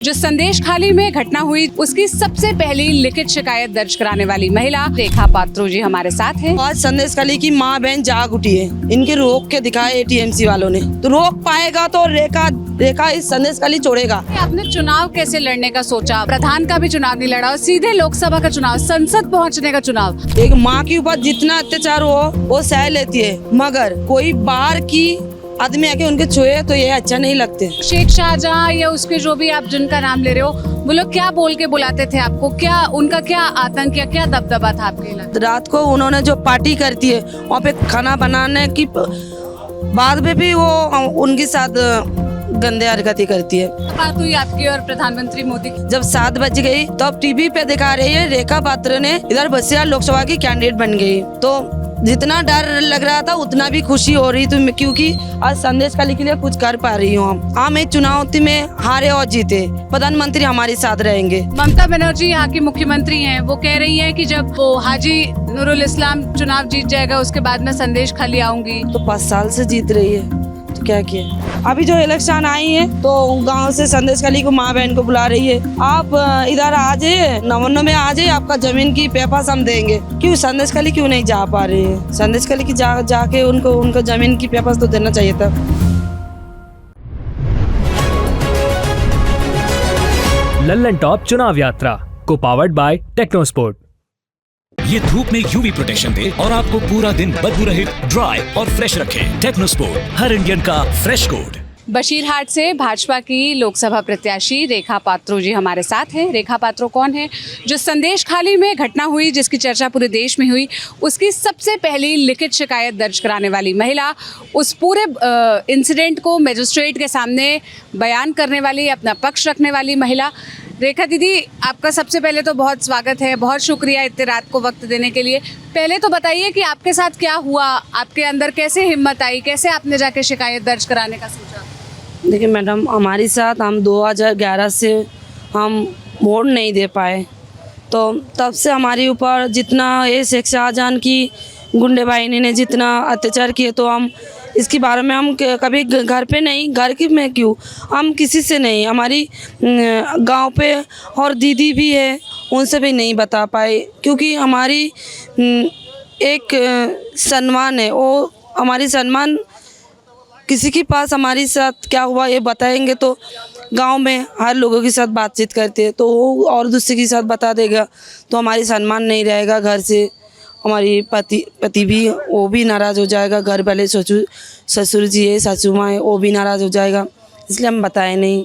जो संदेश खाली में घटना हुई उसकी सबसे पहली लिखित शिकायत दर्ज कराने वाली महिला रेखा पात्रो जी हमारे साथ हैं। आज संदेश खाली की माँ बहन जाग उठी है, इनके रोक के दिखाए टीएमसी वालों ने, तो रोक पाएगा तो रेखा इस संदेश खाली छोड़ेगा। आपने चुनाव कैसे लड़ने का सोचा? प्रधान का भी चुनाव नहीं लड़ा और सीधे लोकसभा का चुनाव, संसद पहुंचने का चुनाव। एक माँ के ऊपर जितना अत्याचार हो वो सह लेती है, मगर कोई बाहर की आदमी आके उनके छुए तो ये अच्छा नहीं लगते। शेख शाहजहां या उसके जो भी आप जिनका नाम ले रहे हो, वो लोग क्या बोल के बुलाते थे आपको? क्या उनका क्या आतंक या क्या दबदबा था आपके इलाके? रात को उन्होंने जो पार्टी करती है वहाँ पे खाना बनाने की बाद में भी वो उनके साथ गंदे हरकतें करती है। बात हुई आपकी और प्रधानमंत्री मोदी की। जब 7 बज गई तो अब टीवी पे दिखा रही है रेखा पात्र ने इधर बसिया लोकसभा की कैंडिडेट बन गई, तो जितना डर लग रहा था उतना भी खुशी हो रही थी, क्योंकि आज संदेश खाली के लिए कुछ कर पा रही हूँ। हम इस चुनाव में हारे और जीते, प्रधानमंत्री हमारे साथ रहेंगे। ममता बनर्जी यहाँ की मुख्यमंत्री हैं, वो कह रही हैं कि जब वो हाजी नूरुल इस्लाम चुनाव जीत जाएगा उसके बाद मैं संदेश खाली आऊंगी। तो 5 साल से जीत रही है तो क्या किया? अभी जो इलेक्शन आई है तो गांव से संदेश खाली को माँ बहन को बुला रही है, आप इधर आ जाइए, नवन्नो में आ जाइए, आपका जमीन की पेपर्स हम देंगे। क्यों संदेश खाली क्यों नहीं जा पा रही है? संदेश खाली की जाके उनको जमीन की पेपर्स तो देना चाहिए था। लल्लन टॉप चुनाव यात्रा को पावर्ड बाय टेक्नोस्पोर्ट। ये धूप में यूवी प्रोटेक्शन दे और आपको पूरा दिन बदबू रहित, ड्राई और फ्रेश रखे। टेक्नोस्पोर्ट, हर इंडियन का फ्रेश कोड। बशीरहाट से भाजपा की लोकसभा प्रत्याशी रेखा पात्रो जी हमारे साथ हैं। रेखा पात्रो कौन है? जो संदेश खाली में घटना हुई जिसकी चर्चा पूरे देश में हुई, उसकी सबसे पहली लिखित शिकायत दर्ज कराने वाली महिला, उस पूरे इंसिडेंट को मजिस्ट्रेट के सामने बयान करने वाली, अपना पक्ष रखने वाली महिला। रेखा दीदी, आपका सबसे पहले तो बहुत स्वागत है, बहुत शुक्रिया इतने रात को वक्त देने के लिए। पहले तो बताइए कि आपके साथ क्या हुआ, आपके अंदर कैसे हिम्मत आई, कैसे आपने जाके शिकायत दर्ज कराने का सोचा? देखिए मैडम, हमारे साथ हम 2011 से हम वोट नहीं दे पाए, तो तब से हमारे ऊपर जितना ये शेख शाहजहां की गुंडे बाहिनी ने जितना अत्याचार किए, तो हम इसके बारे में हम कभी घर पे नहीं, घर की में क्यों, हम किसी से नहीं, हमारी गांव पे और दीदी भी है उनसे भी नहीं बता पाए, क्योंकि हमारी एक सम्मान है, वो हमारी सम्मान किसी के पास हमारे साथ क्या हुआ ये बताएंगे तो गांव में हर लोगों के साथ बातचीत करते हैं, तो वो और दूसरे के साथ बता देगा तो हमारी सम्मान नहीं रहेगा। घर से हमारी पति भी, वो भी नाराज़ हो जाएगा, घर वाले ससुर जी है, सासू माँ है, वो भी नाराज़ हो जाएगा, इसलिए हम बताए नहीं।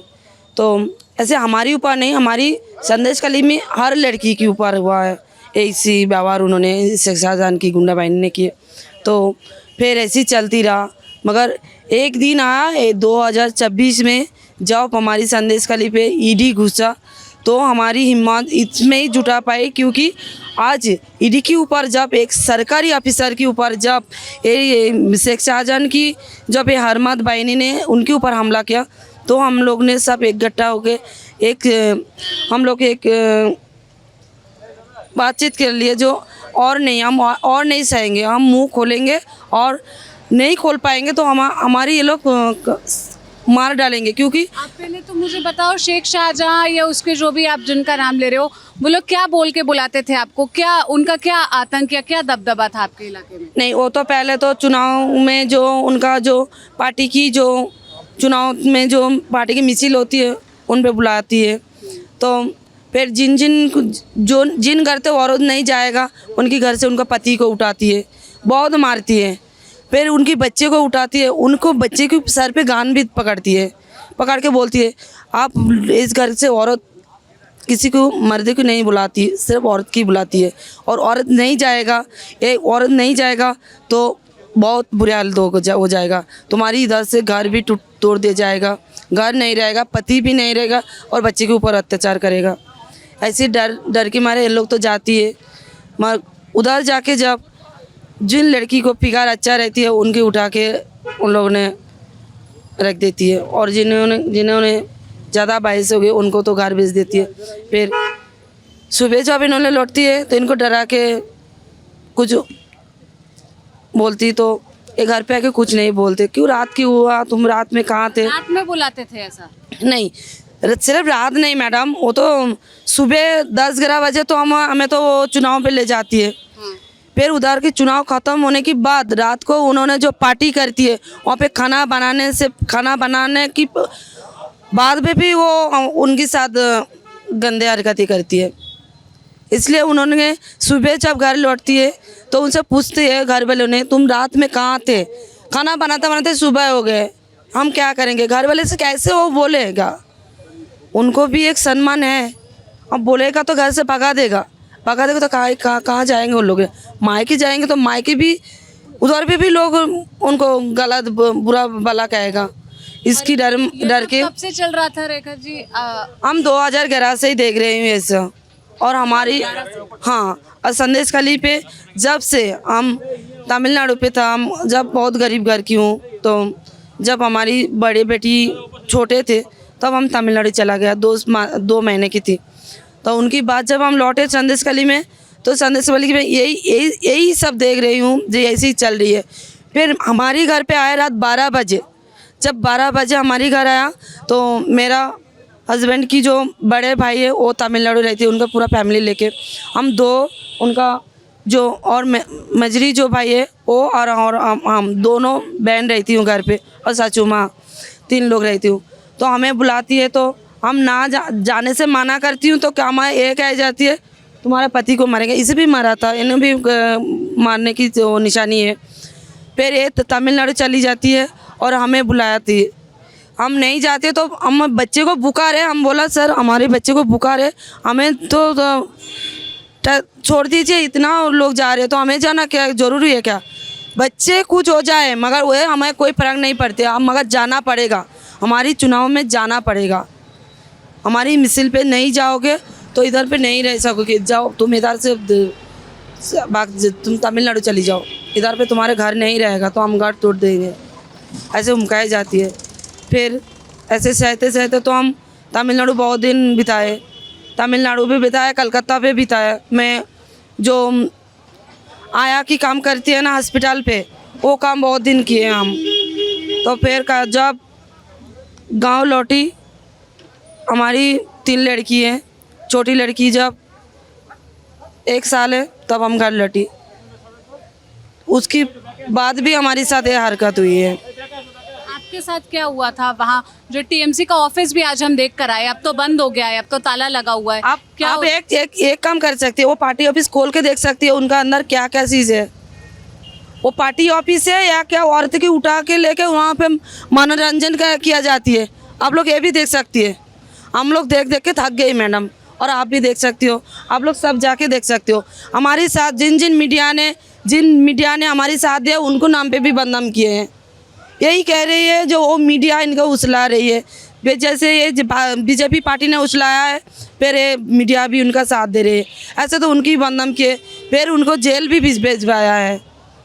तो ऐसे हमारे ऊपर नहीं, हमारी संदेश खाली में हर लड़की के ऊपर हुआ है ऐसी व्यवहार उन्होंने शेख शाहजहां की गुंडा बाहिनी ने किए, तो फिर ऐसी चलती रहा। मगर एक दिन आया 2026 में, जब हमारी संदेश खाली पे ईडी घुसा तो हमारी हिम्मत इसमें ही जुटा पाई, क्योंकि आज ईडी के ऊपर जब एक सरकारी ऑफिसर के ऊपर जब ये शेख शाहजहां की जब ये हरमत बाहिनी ने उनके ऊपर हमला किया, तो हम लोग ने सब इकट्ठा हो गए, हम लोग एक बातचीत कर लिए, जो और नहीं, हम और नहीं सहेंगे, हम मुंह खोलेंगे और नहीं खोल पाएंगे तो हमारी ये लोग मार डालेंगे। क्योंकि आप पहले तो मुझे बताओ, शेख शाहजहां या उसके जो भी आप जिनका नाम ले रहे हो, वो लोग क्या बोल के बुलाते थे आपको? क्या उनका क्या आतंक या क्या दबदबा था आपके इलाके में? नहीं, वो तो पहले तो चुनाव में जो उनका जो पार्टी की जो चुनाव में जो पार्टी की मिছিল होती है उन पे बुलाती है, तो फिर जिन घर से औरत नहीं जाएगा उनके घर से उनका पति को उठाती है, बहुत मारती है, फिर उनके बच्चे को उठाती है, उनको बच्चे के सर पे गान भी पकड़ती है, पकड़ के बोलती है आप इस घर से औरत किसी को मर्द को नहीं बुलाती, सिर्फ औरत की बुलाती है, और औरत नहीं जाएगा, एक औरत नहीं जाएगा तो बहुत बुरे हाल हो जाएगा, तुम्हारी इधर से घर भी तोड़ दिया जाएगा, घर नहीं रहेगा, पति भी नहीं रहेगा और बच्चे के ऊपर अत्याचार करेगा। ऐसे डर के मारे ये लोग तो जाती है, मगर उधर जाके जब जिन लड़की को फिगर अच्छा रहती है उनके उठा के उन लोगों ने रख देती है, और जिन्होंने ज़्यादा बारिश हो गई उनको तो घर भेज देती है। फिर सुबह जब इन्होंने लौटती है तो इनको डरा के कुछ बोलती, तो ये घर पे आके कुछ नहीं बोलते, क्यों रात की हुआ, तुम रात में कहाँ थे? रात में बुलाते थे ऐसा? नहीं, सिर्फ रात नहीं मैडम, वो तो सुबह 10-11 बजे तो हमें तो वो चुनाव पे ले जाती है। फिर उधर के चुनाव ख़त्म होने के बाद रात को उन्होंने जो पार्टी करती है वहाँ पे खाना बनाने की बाद में भी वो उनके साथ गंदे हरकतें करती है। इसलिए उन्होंने सुबह जब घर लौटती है तो उनसे पूछते हैं घर वालों ने, तुम रात में कहाँ थे? खाना बनाते बनाते सुबह हो गए, हम क्या करेंगे? घर वाले से कैसे वो बोलेगा? उनको भी एक सम्मान है। अब बोलेगा तो घर से भगा देगा तो कहाँ जाएंगे वो लोग? मायके जाएंगे तो मायके भी उधर भी लोग उनको गलत बुरा भला कहेगा। इसकी डर के कब से चल रहा था रेखा जी? हम 2011 से ही देख रहे हैं ऐसा। और हमारी हाँ, और संदेश खाली पे जब से हम तमिलनाडु पे था, हम जब बहुत गरीब घर की हूँ, तो जब हमारी बड़ी बेटी छोटे थे तब हम तमिलनाडु चला गया, 2 महीने की थी। तो उनकी बात जब हम लौटे संदेश खाली में, तो संदेश खाली में यही सब देख रही हूँ जो ऐसी ही चल रही है। फिर हमारी घर पे आया रात 12 बजे। जब 12 बजे हमारी घर आया तो मेरा हस्बैंड की जो बड़े भाई है वो तमिलनाडु रहती है, उनका पूरा फैमिली लेके हम 2, उनका जो और मजरी जो भाई है वो और हम दोनों बहन रहती हूँ घर पे, और सासू माँ, 3 लोग रहती हूँ। तो हमें बुलाती है तो हम ना जाने से मना करती हूँ, तो क्या हमारे ये कह जाती है तुम्हारे पति को मारेंगे। इसे भी मारा था, इन्हें भी मारने की जो निशानी है। फिर ये तमिलनाडु चली जाती है और हमें बुलाती है, हम नहीं जाते तो हम बच्चे को बुखार है, हम बोला सर हमारे बच्चे को बुखार है, हमें तो छोड़ दीजिए, इतना लोग जा रहे हैं तो हमें जाना क्या ज़रूरी है क्या? बच्चे कुछ हो जाए मगर वो हमें कोई फर्क नहीं पड़ते, हम मगर जाना पड़ेगा, हमारी चुनाव में जाना पड़ेगा। हमारी मिसिल पे नहीं जाओगे तो इधर पे नहीं रह सकोगे, जाओ तुम इधर से तुम तमिलनाडु चली जाओ, इधर पे तुम्हारे घर नहीं रहेगा तो हम घर तोड़ देंगे, ऐसे धमकाई जाती है। फिर ऐसे सहते सहते तो हम तमिलनाडु बहुत दिन बिताए, तमिलनाडु भी बिताया, कलकत्ता पे बिताया। मैं जो आया की काम करती है ना हॉस्पिटल पे, वो काम बहुत दिन किए हम। तो फिर जब गांव लौटी, हमारी 3 लड़की हैं, छोटी लड़की जब 1 साल है तब हम घर लौटी। उसके बाद भी हमारी साथ ये हरकत हुई है। आपके साथ क्या हुआ था वहाँ? जो टीएमसी का ऑफिस भी आज हम देख कर आए, अब तो बंद हो गया है, अब तो ताला लगा हुआ है। आप एक काम कर सकते हैं, वो पार्टी ऑफिस खोल के देख सकती है उनका अंदर क्या क्या चीज़ है। वो पार्टी ऑफिस है या क्या औरत की उठा के लेके वहाँ पे मनोरंजन किया जाती है, आप लोग ये भी देख सकती है। हम लोग देख देख के थक गए मैडम, और आप भी देख सकती हो, आप लोग सब जाके देख सकते हो। हमारे साथ जिन मीडिया ने हमारे साथ दिया उनको नाम पे भी बदनाम किए हैं। यही कह रही है जो वो मीडिया इनको उछला रही है, जैसे ये बीजेपी पार्टी ने उछलाया है, फिर ये मीडिया भी उनका साथ दे रही है, ऐसे तो उनकी बदनाम किए। फिर उनको जेल भी भिजवाया है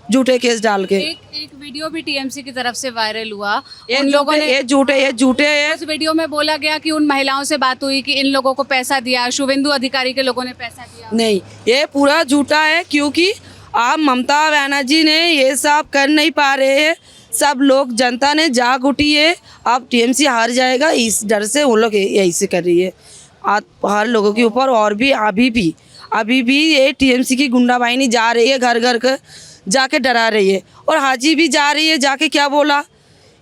झूठे केस डाल के। एक वीडियो भी टीएमसी की तरफ से वायरल हुआ, उन लोगों ने ये झूठे है। उस वीडियो में बोला गया कि उन महिलाओं से बात हुई कि इन लोगों को पैसा दिया, शुभेंदु अधिकारी के लोगों ने पैसा दिया। नहीं, ये पूरा झूठा है, क्योंकि आप ममता बनर्जी ने ये सब कर नहीं पा रहे हैं। सब लोग, जनता ने जाग उठी है, अब टीएमसी हार जाएगा इस डर से वो लोग यही से कर रही है। हर लोगों के ऊपर, और भी अभी भी ये टीएमसी की गुंडाबाहिनी जा रही है, घर घर कर जाके डरा रही है। और हाजी भी जा रही है, जाके क्या बोला,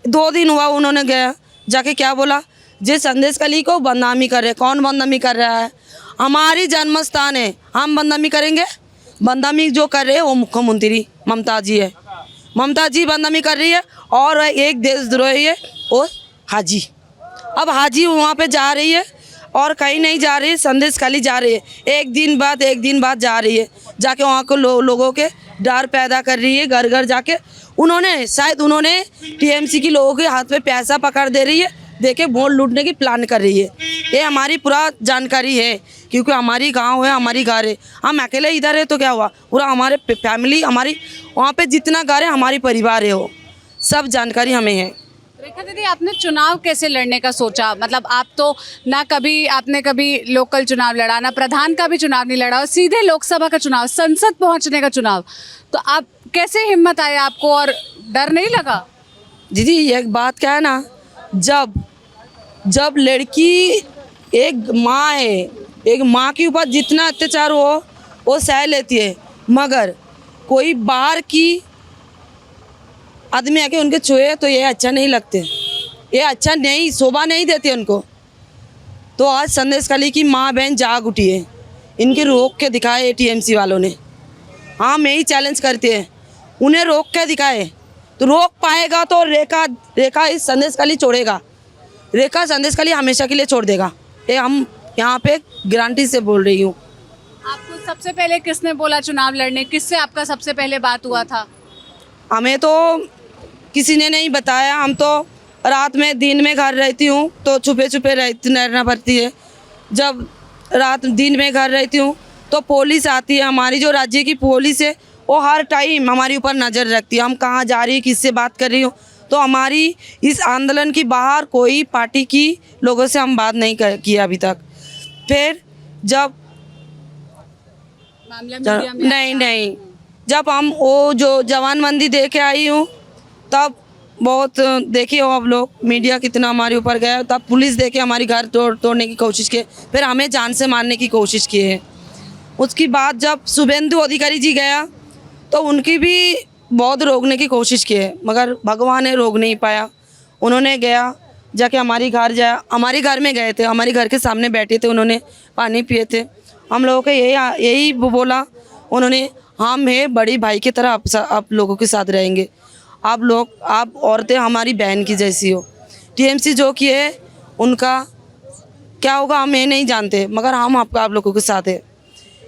2 दिन हुआ उन्होंने गया, जाके क्या बोला, जे संदेश खाली को बदनामी कर रहे। कौन बदनामी कर रहा है? हमारी जन्म स्थान है, हम बदनामी करेंगे? बदनामी जो कर रहे हैं वो मुख्यमंत्री ममता जी है, ममता जी बदनामी कर रही है। और एक देशद्रोही है वो हाजी। अब हाजी वहाँ पे जा रही है और कहीं नहीं जा रही है, संदेश खाली जा रही है, एक दिन बाद जा रही है, जाके वहाँ को लोगों के डर पैदा कर रही है। घर घर जाके उन्होंने टीएमसी के लोगों के हाथ में पैसा पकड़ दे रही है, देके वोट लूटने की प्लान कर रही है। ये हमारी पूरा जानकारी है, क्योंकि हमारी गांव है, हमारी घर है। हम अकेले इधर है तो क्या हुआ, पूरा हमारे फैमिली, हमारी वहाँ पे जितना घर है हमारी परिवार है, वो सब जानकारी हमें है। रेखा दीदी, आपने चुनाव कैसे लड़ने का सोचा? मतलब आप तो आपने कभी लोकल चुनाव लड़ा, ना प्रधान का भी चुनाव नहीं लड़ा, और सीधे लोकसभा का चुनाव, संसद पहुंचने का चुनाव, तो आप कैसे हिम्मत आया आपको और डर नहीं लगा? दीदी एक बात क्या है ना, जब जब लड़की एक माँ है, एक माँ के ऊपर जितना अत्याचार हो वो सह लेती है, मगर कोई बाहर की आदमी आके उनके छुए तो ये अच्छा नहीं लगते, ये अच्छा नहीं, शोभा नहीं देते उनको। तो आज संदेशखाली की माँ बहन जाग उठी है, इनके रोक के दिखाए टीएमसी वालों ने। हाँ, मैं ही चैलेंज करते हैं, उन्हें रोक के दिखाए, तो रोक पाएगा तो रेखा इस संदेशखाली छोड़ेगा, रेखा संदेशखाली हमेशा के लिए छोड़ देगा, ये हम यहाँ पे गारंटी से बोल रही हूँ। आपको सबसे पहले किसने बोला चुनाव लड़ने, किससे आपका सबसे पहले बात हुआ था? हमें तो किसी ने नहीं बताया, हम तो रात में दिन में घर रहती हूँ तो छुपे छुपे रहना पड़ती है। जब रात दिन में घर रहती हूँ तो पुलिस आती है, हमारी जो राज्य की पुलिस है वो हर टाइम हमारे ऊपर नज़र रखती है, हम कहाँ जा रही है, किससे बात कर रही हूँ। तो हमारी इस आंदोलन की बाहर कोई पार्टी की लोगों से हम बात नहीं किया अभी तक। फिर जब मामला मीडिया में नहीं, जब हम वो जो जवानबंदी दे के आई हूँ तब बहुत देखिए हो आप लोग, मीडिया कितना हमारे ऊपर गया, तब पुलिस देके हमारी घर तोड़ने की कोशिश की, फिर हमें जान से मारने की कोशिश की है। उसके बाद जब शुभेंदु अधिकारी जी गया तो उनकी भी बहुत रोकने की कोशिश की है, मगर भगवान ने रोक नहीं पाया। उन्होंने गया जाके हमारे घर में गए थे, हमारे घर के सामने बैठे थे, उन्होंने पानी पिए थे, हम लोगों को यही बोला उन्होंने, हम है बड़ी भाई की तरह आप लोगों के साथ रहेंगे, आप औरतें हमारी बहन की जैसी हो। टीएमसी जो कि है उनका क्या होगा हम ये नहीं जानते, मगर हम आप लोगों के साथ है,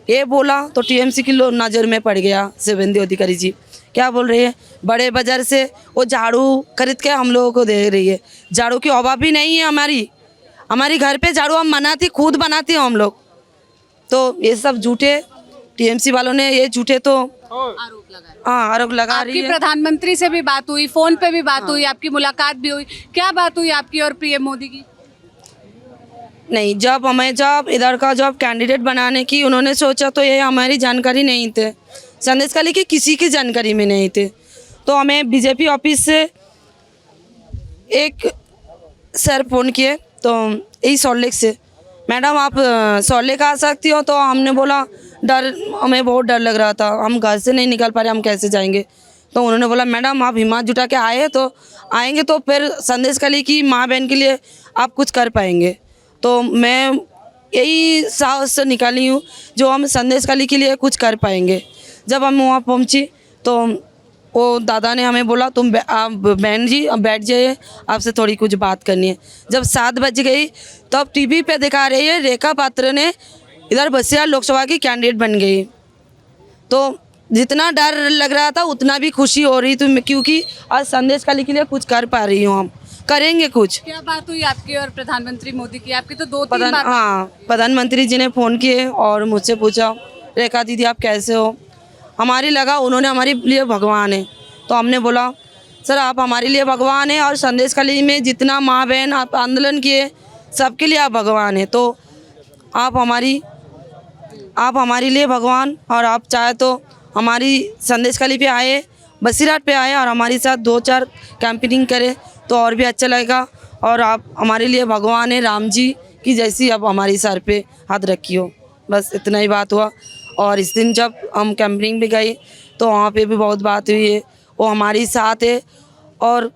ये बोला तो टीएमसी की नज़र में पड़ गया। शुभेंदु अधिकारी जी क्या बोल रही है, बड़े बाजार से वो झाड़ू खरीद के हम लोगों को दे रही है, झाड़ू की अभाव भी नहीं है हमारी घर पे झाड़ू हम खुद बनाती हैं हम लोग। तो ये सब झूठे टीएमसी वालों ने ये झूठे तो आरोप लगाए। हाँ, आरोप लगा रही आपकी है। प्रधानमंत्री से भी बात हुई, फोन पे भी बात हुई, आपकी मुलाकात भी हुई, क्या बात हुई आपकी और पीएम मोदी की? नहीं, जब इधर का जब कैंडिडेट बनाने की उन्होंने सोचा तो ये हमारी जानकारी नहीं थे, संदेशखाली की किसी की जानकारी में नहीं थे। तो हमें बीजेपी ऑफिस से एक सर फ़ोन किए, तो यही सॉल्ट से, मैडम आप सॉल्ट आ सकती हो? तो हमने बोला हमें बहुत डर लग रहा था, हम घर से नहीं निकल पा रहे, हम कैसे जाएंगे। तो उन्होंने बोला मैडम आप हिम्मत जुटा के आएंगे तो फिर संदेशखाली की माँ बहन के लिए आप कुछ कर पाएंगे। तो मैं यही साहस से निकाली हूँ जो हम संदेशखाली के लिए कुछ कर पाएंगे। जब हम वहाँ पहुँची तो वो दादा ने हमें बोला तुम आप बहन जी अब बैठ जाइए, आपसे थोड़ी कुछ बात करनी है। जब 7 बज गई तब टीवी पे दिखा रही है रेखा पात्र ने इधर बसिया लोकसभा की कैंडिडेट बन गई। तो जितना डर लग रहा था उतना भी खुशी हो रही थी, क्योंकि आज संदेशखाली के लिए कुछ कर पा रही हूँ, हम करेंगे कुछ। क्या बात हुई आपकी और प्रधानमंत्री मोदी की? आपकी तो 2-3 बार। हाँ, प्रधानमंत्री जी ने फ़ोन किए और मुझसे पूछा रेखा दीदी आप कैसे हो। हमारी लगा उन्होंने हमारे लिए भगवान है, तो हमने बोला सर आप हमारे लिए भगवान हैं और संदेशखाली में जितना माँ बहन आप आंदोलन किए सबके लिए आप भगवान हैं, तो आप हमारे लिए भगवान, और आप चाहे तो हमारी संदेशखाली पे आए, बसीरहाट पे आए और हमारे साथ 2-4 कैंपेनिंग करें तो और भी अच्छा लगेगा। और आप हमारे लिए भगवान है, राम जी की जैसी आप हमारी सर पे हाथ रखी हो, बस इतना ही बात हुआ। और इस दिन जब हम कैंपेनिंग पे गए तो वहाँ पे भी बहुत बात हुई है, वो हमारे साथ है और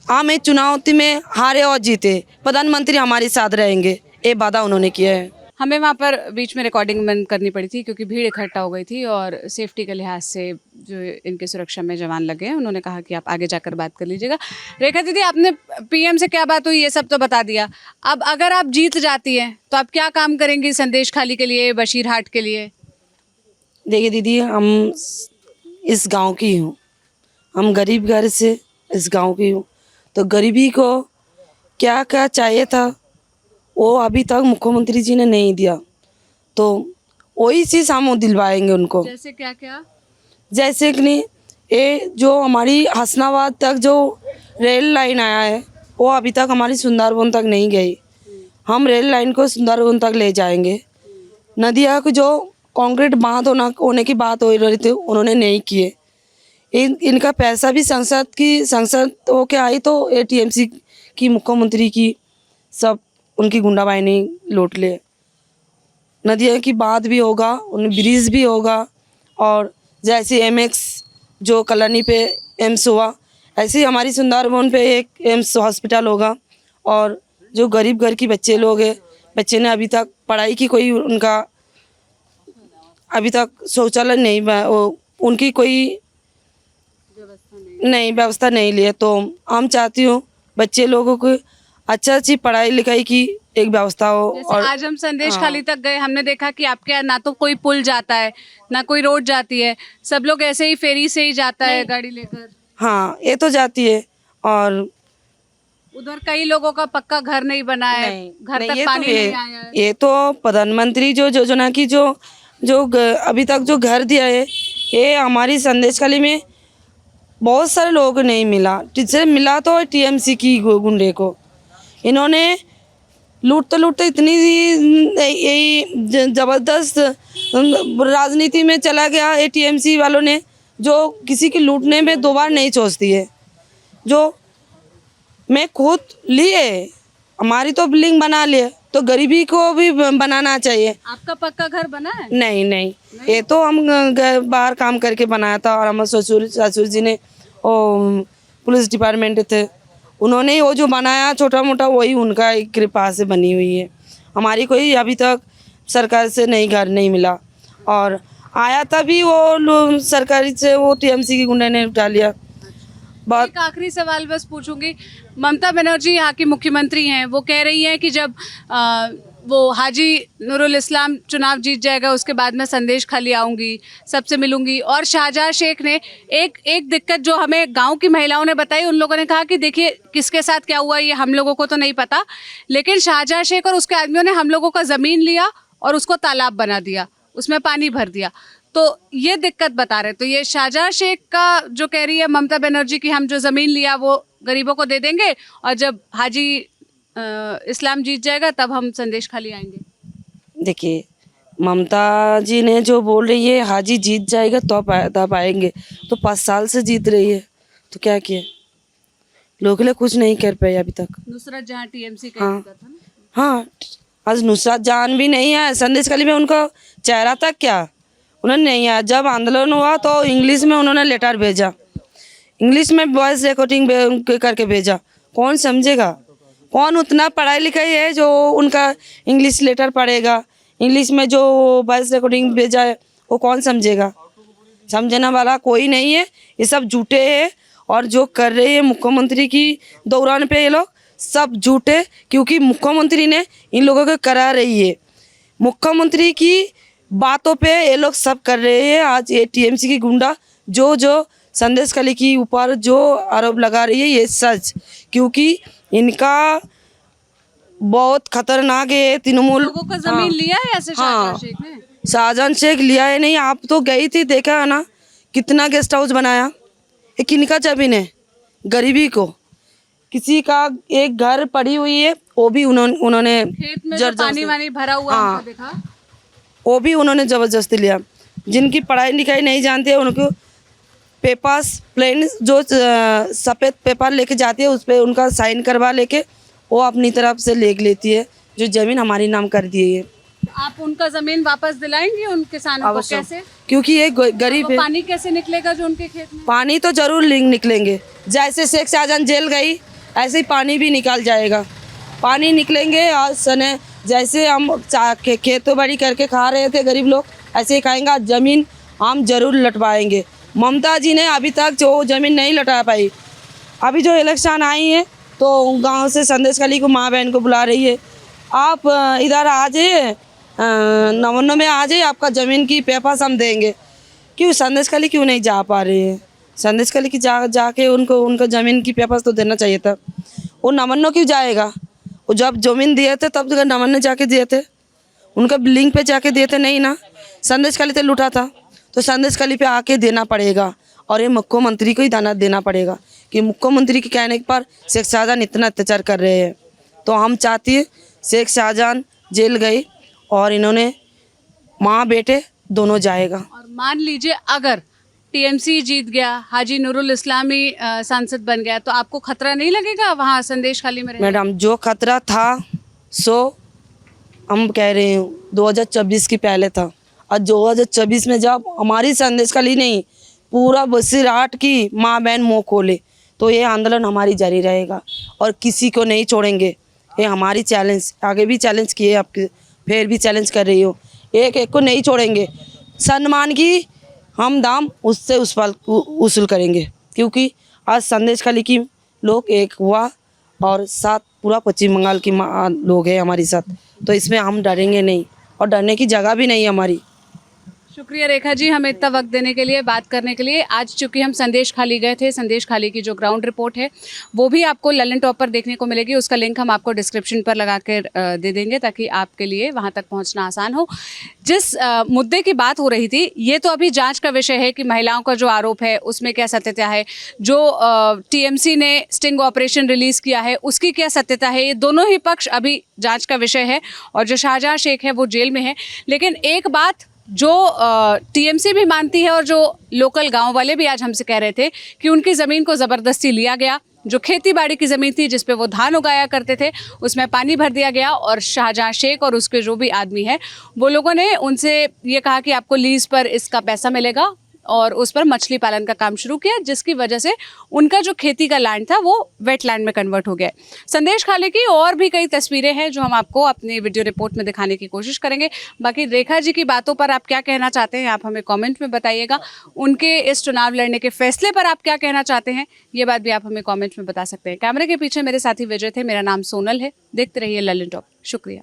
हम एक चुनौती में हारे और जीते प्रधानमंत्री हमारे साथ रहेंगे, ये वादा उन्होंने किया है। हमें वहाँ पर बीच में रिकॉर्डिंग बंद करनी पड़ी थी क्योंकि भीड़ इकट्ठा हो गई थी और सेफ्टी के लिहाज से जो इनके सुरक्षा में जवान लगे हैं उन्होंने कहा कि आप आगे जाकर बात कर लीजिएगा। रेखा दीदी आपने पीएम से क्या बात हुई ये सब तो बता दिया, अब अगर आप जीत जाती हैं तो आप क्या काम करेंगी संदेशखाली के लिए, बसीरहाट के लिए? देखिए दीदी हम इस गांव की हूँ, हम गरीब घर से इस गांव की हूँ, तो गरीबी को क्या क्या चाहिए था वो अभी तक मुख्यमंत्री जी ने नहीं दिया, तो वही चीज़ हम दिलवाएंगे उनको। जैसे क्या क्या? जैसे कि नहीं, ये जो हमारी हसनाबाद तक जो रेल लाइन आया है वो अभी तक हमारी सुंदरबन तक नहीं गई, हम रेल लाइन को सुंदरबन तक ले जाएंगे। नदिया को जो कंक्रीट बांध होने की बात हो रही थी उन्होंने नहीं किए। इनका पैसा भी संसद होके आई तो ATMC की मुख्यमंत्री की सब उनकी गुंडाबाइनी लूट ले। नदियों की बात भी होगा, उन ब्रिज भी होगा, और जैसे एमएक्स जो कॉलोनी पे एम्स हुआ, ऐसे ही हमारी सुंदरबन पे एक एम्स हॉस्पिटल होगा। और जो गरीब घर की बच्चे लोग हैं, बच्चे ने अभी तक पढ़ाई की कोई उनका अभी तक शौचालय नहीं उनकी कोई नहीं व्यवस्था नहीं ली है। तो हम चाहती हूँ बच्चे लोगों को अच्छी पढ़ाई लिखाई की एक व्यवस्था हो। जैसे और आज हम संदेश खाली तक गए, हमने देखा कि आपके यहाँ ना तो कोई पुल जाता है ना कोई रोड जाती है, सब लोग ऐसे ही फेरी से ही जाता है गाड़ी लेकर। हाँ, ये तो जाती है। और उधर कई लोगों का पक्का घर नहीं बना है, घर नहीं, तक पानी नहीं आया है। ये तो प्रधानमंत्री जो योजना की अभी तक जो घर दिया है, ये हमारी संदेशखाली में बहुत सारे लोगों को नहीं मिला। जिससे मिला तो टीएमसी की गुंडे को। इन्होंने लूटते इतनी यही ज़बरदस्त राजनीति में चला गया ये टीएमसी वालों ने, जो किसी की लूटने में दो बार नहीं सोचती है। जो मैं खुद लिए हमारी तो बिल्डिंग बना लिए, तो गरीबी को भी बनाना चाहिए। आपका पक्का घर बना है? नहीं, ये तो हम बाहर काम करके बनाया था। और हमारे ससुर जी ने पुलिस डिपार्टमेंट थे, उन्होंने वो जो बनाया छोटा मोटा, वही उनका एक कृपा से बनी हुई है। हमारी कोई अभी तक सरकार से नई घर नहीं मिला। और आया तभी वो सरकारी से वो टीएमसी की गुंडे ने उठा लिया। बात एक आखिरी सवाल बस पूछूंगी, ममता बनर्जी यहाँ की मुख्यमंत्री हैं, वो कह रही हैं कि जब वो हाजी नूरुल इस्लाम चुनाव जीत जाएगा उसके बाद मैं संदेश खाली आऊँगी, सबसे मिलूंगी। और शाहजहां शेख ने एक दिक्कत जो हमें गांव की महिलाओं ने बताई, उन लोगों ने कहा कि देखिए किसके साथ क्या हुआ ये हम लोगों को तो नहीं पता, लेकिन शाहजहां शेख और उसके आदमियों ने हम लोगों का ज़मीन लिया और उसको तालाब बना दिया, उसमें पानी भर दिया। तो ये दिक्कत बता रहे। तो ये शाहजहां शेख का जो कह रही है ममता बनर्जी की, हम जो ज़मीन लिया वो गरीबों को दे देंगे और जब हाजी इस्लाम जीत जाएगा तब हम संदेश खाली आएंगे। देखिए, ममता जी ने जो बोल रही है हाजी जीत जाएगा तब आएंगे, तो 5 साल से जीत रही है, तो क्या किया लोगों ने? कुछ नहीं कर पाए अभी तक। नुसरत जहां टीएमसी का था ना। हाँ, आज नुसरत जहां भी नहीं है संदेशखाली में, उनका चेहरा तक क्या उन्होंने नहीं आया। जब आंदोलन हुआ तो इंग्लिश में उन्होंने लेटर भेजा, इंग्लिश में वॉइस रिकॉर्डिंग करके भेजा। कौन समझेगा? कौन उतना पढ़ाई लिखाई है जो उनका इंग्लिश लेटर पढ़ेगा? इंग्लिश में जो वॉइस रिकॉर्डिंग भेजा है वो कौन समझेगा? समझने वाला कोई नहीं है। ये सब झूठे हैं। और जो कर रहे हैं मुख्यमंत्री की दौरान पे ये लोग सब झूठे, क्योंकि मुख्यमंत्री ने इन लोगों को करा रही है। मुख्यमंत्री की बातों पे ये लोग सब कर रहे हैं। आज ये टीएमसी की गुंडा जो संदेशखाली के ऊपर जो आरोप लगा रही है, ये सच, क्योंकि इनका बहुत खतरनाक है। तृणमूल लोगों का जमीन लिया है ऐसे शाहजहां शेख ने? शाहजहां शेख लिया है नहीं, आप तो गई थी, देखा है ना कितना गेस्ट हाउस बनाया। ये किनका जमीन है? गरीबी को किसी का एक घर पड़ी हुई है, वो भी उन्होंने खेत में जो पानी वानी भरा हुआ हमको देखा, वो भी उन्होंने ज़बरदस्ती लिया। जिनकी पढ़ाई लिखाई नहीं जानते हैं उनको पेपर्स प्लेन जो सफ़ेद पेपर लेके जाती है उस पर उनका साइन करवा लेके वो अपनी तरफ से ले लेती है, जो ज़मीन हमारी नाम कर दी है। आप उनका ज़मीन वापस दिलाएंगे उन किसानों को? कैसे? क्योंकि ये गरीब है। पानी कैसे निकलेगा जो उनके खेत में? पानी तो जरूर निकलेंगे। जैसे शेख शाहजहां जेल गई ऐसे ही पानी भी निकल जाएगा। पानी निकलेंगे और सने जैसे हम खेती बाड़ी करके खा रहे थे गरीब लोग, ऐसे ही खाएंगे। ज़मीन हम जरूर लौटवाएंगे। ममता जी ने अभी तक जो ज़मीन नहीं लौटा पाई। अभी जो इलेक्शन आई है तो गांव से संदेशखाली को माँ बहन को बुला रही है, आप इधर आ जाइए, नवन्नो में आ जाइए, आपका ज़मीन की पेपर्स हम देंगे। क्यों संदेशखाली क्यों नहीं जा पा रहे हैं? संदेशखाली की जाके उनका ज़मीन की पेपर्स तो देना चाहिए था। वो नवन्नो क्यों जाएगा? वो जब ज़मीन दिए थे तब नवन्नो जाके दिए थे, उनका बिल्डिंग पे जाके दिए थे नहीं ना। संदेशखाली से लूटा था तो संदेशखाली पे आके देना पड़ेगा। और ये मुख्यमंत्री को ही दाना देना पड़ेगा कि मुख्यमंत्री के कहने पर शेख शाहजहां इतना अत्याचार कर रहे हैं। तो हम चाहती है शेख शाहजहां जेल गई और इन्होंने माँ बेटे दोनों जाएगा। और मान लीजिए अगर टीएमसी जीत गया, हाजी नूरुल इस्लामी सांसद बन गया, तो आपको खतरा नहीं लगेगा वहाँ संदेश खाली में रहने? मैडम जो खतरा था सो हम कह रहे हैं 2024 की पहले था, और 2024 में जब हमारी संदेश खाली नहीं पूरा बसीरहाट की माँ बहन मुँह खोले तो ये आंदोलन हमारी जारी रहेगा और किसी को नहीं छोड़ेंगे। ये हमारी चैलेंज, आगे भी चैलेंज किए, आपके फिर भी चैलेंज कर रही हो, एक एक को नहीं छोड़ेंगे। सम्मान की हम दाम उससे उस पल वसूल करेंगे, क्योंकि आज संदेश खाली की लोग एक हुआ और साथ पूरा पश्चिम बंगाल की लोग हैं हमारे साथ, तो इसमें हम डरेंगे नहीं और डरने की जगह भी नहीं हमारी। शुक्रिया रेखा जी, हमें इतना वक्त देने के लिए, बात करने के लिए। आज चूंकि हम संदेश खाली गए थे, संदेश खाली की जो ग्राउंड रिपोर्ट है वो भी आपको लल्लन टॉप पर देखने को मिलेगी, उसका लिंक हम आपको डिस्क्रिप्शन पर लगा कर दे देंगे ताकि आपके लिए वहां तक पहुंचना आसान हो। जिस मुद्दे की बात हो रही थी, ये तो अभी जांच का विषय है कि महिलाओं का जो आरोप है उसमें क्या सत्यता है, जो टीएमसी ने स्टिंग ऑपरेशन रिलीज़ किया है उसकी क्या सत्यता है, ये दोनों ही पक्ष अभी जाँच का विषय है। और जो शाहजहाँ शेख है वो जेल में है, लेकिन एक बात जो टीएमसी भी मानती है और जो लोकल गांव वाले भी आज हमसे कह रहे थे कि उनकी ज़मीन को ज़बरदस्ती लिया गया, जो खेती बाड़ी की ज़मीन थी जिस पे वो धान उगाया करते थे उसमें पानी भर दिया गया, और शाहजहाँ शेख और उसके जो भी आदमी हैं वो लोगों ने उनसे ये कहा कि आपको लीज़ पर इसका पैसा मिलेगा और उस पर मछली पालन का काम शुरू किया, जिसकी वजह से उनका जो खेती का लैंड था वो वेटलैंड में कन्वर्ट हो गया। संदेश खाली की और भी कई तस्वीरें हैं जो हम आपको अपनी वीडियो रिपोर्ट में दिखाने की कोशिश करेंगे। बाकी रेखा जी की बातों पर आप क्या कहना चाहते हैं, आप हमें कमेंट में बताइएगा। उनके इस चुनाव लड़ने के फैसले पर आप क्या कहना चाहते हैं, ये बात भी आप हमें कॉमेंट में बता सकते हैं। कैमरे के पीछे मेरे साथी विजय थे, मेरा नाम सोनल है। देखते रहिए लल्लन टॉप। शुक्रिया।